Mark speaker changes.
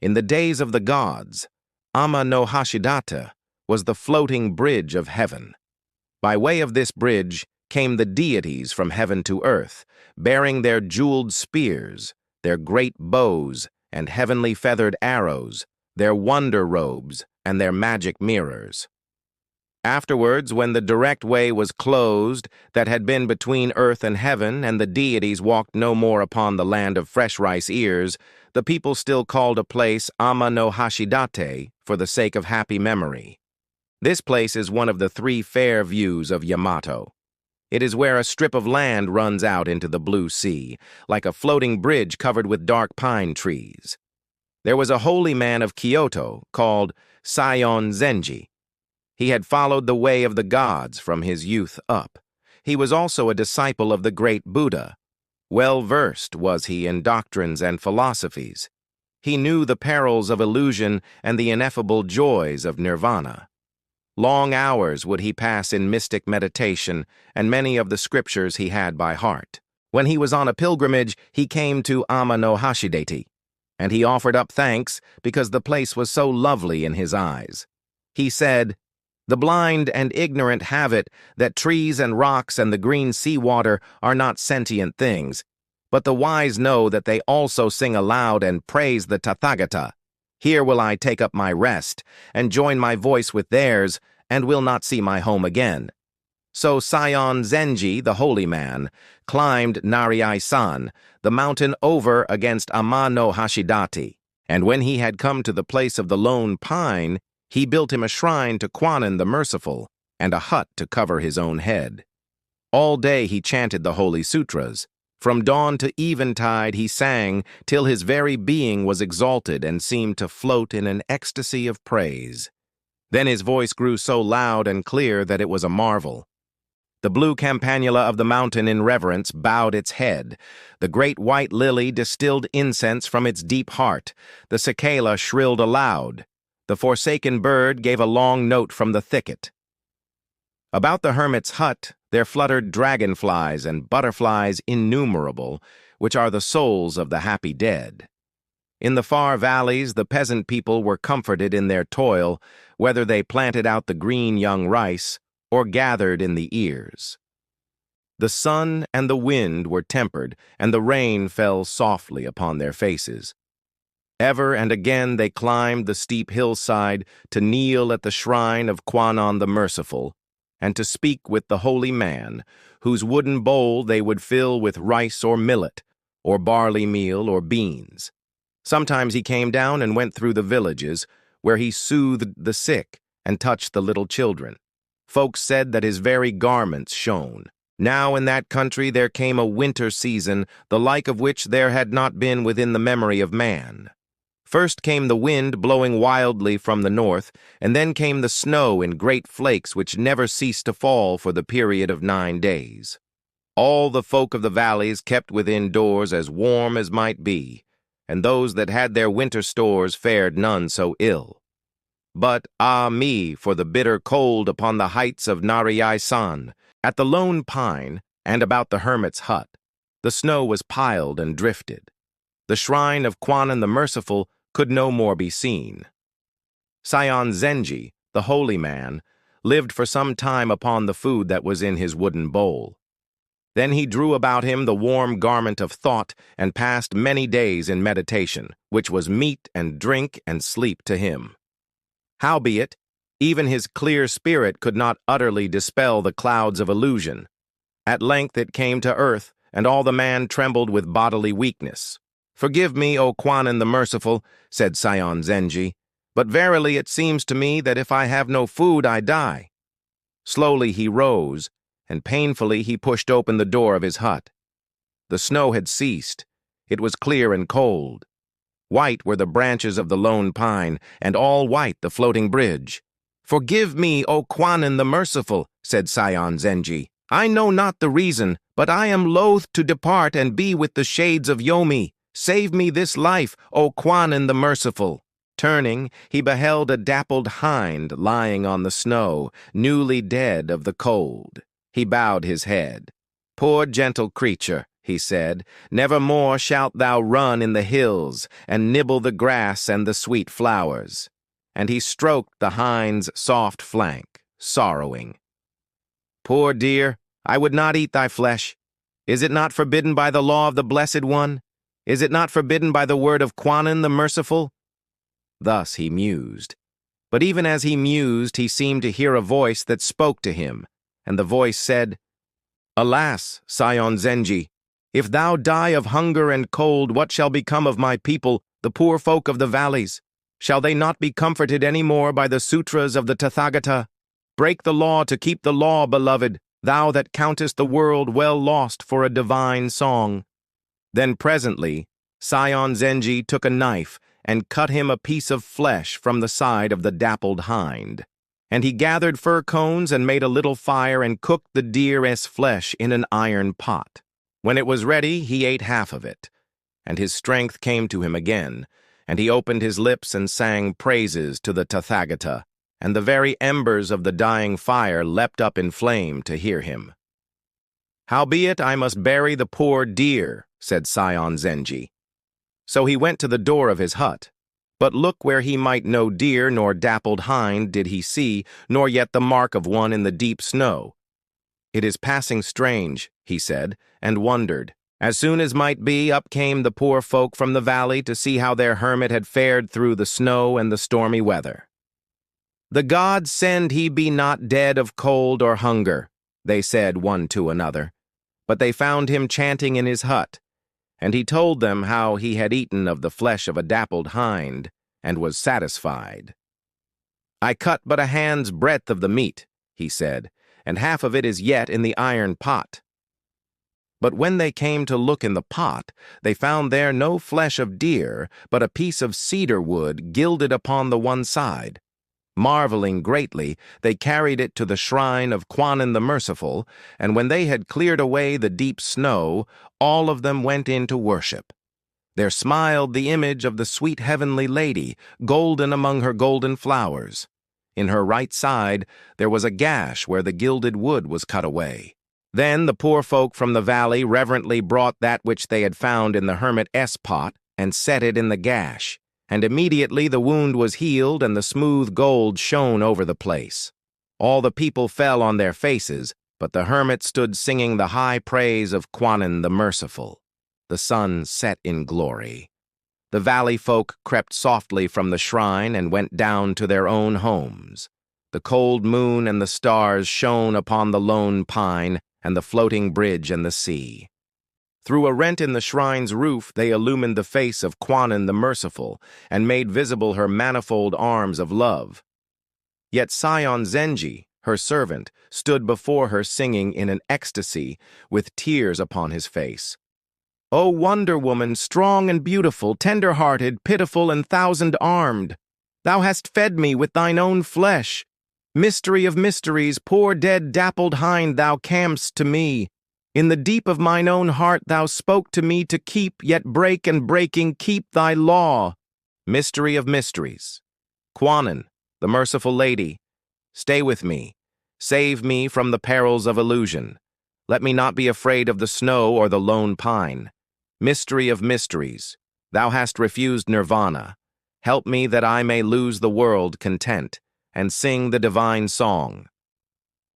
Speaker 1: In the days of the gods, Ama-no-Hashidate was the floating bridge of heaven. By way of this bridge came the deities from heaven to earth, bearing their jeweled spears, their great bows and heavenly feathered arrows, their wonder robes and their magic mirrors. Afterwards, when the direct way was closed that had been between earth and heaven, and the deities walked no more upon the land of fresh rice ears, the people still called a place Ama-no-Hashidate for the sake of happy memory. This place is one of the three fair views of Yamato. It is where a strip of land runs out into the blue sea, like a floating bridge covered with dark pine trees. There was a holy man of Kyoto called Saion Zenji. He had followed the way of the gods from his youth up. He was also a disciple of the great Buddha. Well-versed was he in doctrines and philosophies. He knew the perils of illusion and the ineffable joys of nirvana. Long hours would he pass in mystic meditation, and many of the scriptures he had by heart. When he was on a pilgrimage, he came to Ama-no-Hashidate, and he offered up thanks because the place was so lovely in his eyes. He said, "The blind and ignorant have it that trees and rocks and the green seawater are not sentient things, but the wise know that they also sing aloud and praise the Tathagata. Here will I take up my rest, and join my voice with theirs, and will not see my home again." So Saion Zenji, the holy man, climbed Nariai-san, the mountain over against Ama-no-Hashidate, and when he had come to the place of the lone pine, he built him a shrine to Kwannon the Merciful, and a hut to cover his own head. All day he chanted the holy sutras. From dawn to eventide he sang, till his very being was exalted and seemed to float in an ecstasy of praise. Then his voice grew so loud and clear that it was a marvel. The blue campanula of the mountain in reverence bowed its head. The great white lily distilled incense from its deep heart. The cicala shrilled aloud. The forsaken bird gave a long note from the thicket. About the hermit's hut there fluttered dragonflies and butterflies innumerable, which are the souls of the happy dead. In the far valleys the peasant people were comforted in their toil, whether they planted out the green young rice or gathered in the ears. The sun and the wind were tempered, and the rain fell softly upon their faces. Ever and again they climbed the steep hillside to kneel at the shrine of Kwannon the Merciful, and to speak with the holy man, whose wooden bowl they would fill with rice or millet, or barley meal or beans. Sometimes he came down and went through the villages, where he soothed the sick and touched the little children. Folks said that his very garments shone. Now in that country there came a winter season, the like of which there had not been within the memory of man. First came the wind blowing wildly from the north, and then came the snow in great flakes which never ceased to fall for the period of 9 days. All the folk of the valleys kept within doors as warm as might be, and those that had their winter stores fared none so ill. But, ah me, for the bitter cold upon the heights of Nariai-san, at the lone pine, and about the hermit's hut. The snow was piled and drifted. The shrine of Kwannon the Merciful could no more be seen. Saion Zenji, the holy man, lived for some time upon the food that was in his wooden bowl. Then he drew about him the warm garment of thought and passed many days in meditation, which was meat and drink and sleep to him. Howbeit, even his clear spirit could not utterly dispel the clouds of illusion. At length it came to earth, and all the man trembled with bodily weakness. "Forgive me, O Kwannon the Merciful," said Saion Zenji, "but verily it seems to me that if I have no food I die." Slowly he rose, and painfully he pushed open the door of his hut. The snow had ceased. It was clear and cold. White were the branches of the lone pine, and all white the floating bridge. "Forgive me, O Kwannon the Merciful," said Saion Zenji. "I know not the reason, but I am loath to depart and be with the shades of Yomi. Save me this life, O Kwannon the Merciful." Turning, he beheld a dappled hind lying on the snow, newly dead of the cold. He bowed his head. "Poor gentle creature," he said. "Never more shalt thou run in the hills and nibble the grass and the sweet flowers." And he stroked the hind's soft flank, sorrowing. "Poor dear, I would not eat thy flesh. Is it not forbidden by the law of the Blessed One? Is it not forbidden by the word of Kwannon the Merciful?" Thus he mused. But even as he mused, he seemed to hear a voice that spoke to him, and the voice said, "Alas, Saion Zenji, if thou die of hunger and cold, what shall become of my people, the poor folk of the valleys? Shall they not be comforted any more by the sutras of the Tathagata? Break the law to keep the law, beloved, thou that countest the world well lost for a divine song." Then presently, Saion Zenji took a knife and cut him a piece of flesh from the side of the dappled hind. And he gathered fir cones and made a little fire and cooked the deer's flesh in an iron pot. When it was ready, he ate half of it, and his strength came to him again, and he opened his lips and sang praises to the Tathagata, and the very embers of the dying fire leapt up in flame to hear him. "Howbeit I must bury the poor deer," said Saion Zenji. So he went to the door of his hut, but look where he might no deer nor dappled hind did he see, nor yet the mark of one in the deep snow. "It is passing strange," he said, and wondered. As soon as might be, up came the poor folk from the valley to see how their hermit had fared through the snow and the stormy weather. "The gods send he be not dead of cold or hunger," they said one to another. But they found him chanting in his hut, and he told them how he had eaten of the flesh of a dappled hind, and was satisfied. "I cut but a hand's breadth of the meat," he said, "and half of it is yet in the iron pot." But when they came to look in the pot, they found there no flesh of deer, but a piece of cedar wood gilded upon the one side. Marveling greatly, they carried it to the shrine of Kwannon the Merciful, and when they had cleared away the deep snow, all of them went in to worship. There smiled the image of the sweet heavenly lady, golden among her golden flowers. In her right side there was a gash where the gilded wood was cut away. Then the poor folk from the valley reverently brought that which they had found in the hermit's pot and set it in the gash, and immediately the wound was healed and the smooth gold shone over the place. All the people fell on their faces, but the hermit stood singing the high praise of Kwannon the Merciful. The sun set in glory. The valley folk crept softly from the shrine and went down to their own homes. The cold moon and the stars shone upon the lone pine and the floating bridge and the sea. Through a rent in the shrine's roof they illumined the face of Kwannon the Merciful and made visible her manifold arms of love. Yet Saion Zenji, her servant, stood before her singing in an ecstasy with tears upon his face. "O Wonder Woman, strong and beautiful, tender-hearted, pitiful and thousand-armed, thou hast fed me with thine own flesh. Mystery of mysteries, poor dead dappled hind, thou camest to me. In the deep of mine own heart thou spoke to me to keep, yet break and breaking keep thy law. Mystery of mysteries. Kwannon, the merciful lady, stay with me. Save me from the perils of illusion. Let me not be afraid of the snow or the lone pine. Mystery of mysteries, thou hast refused nirvana. Help me that I may lose the world content and sing the divine song.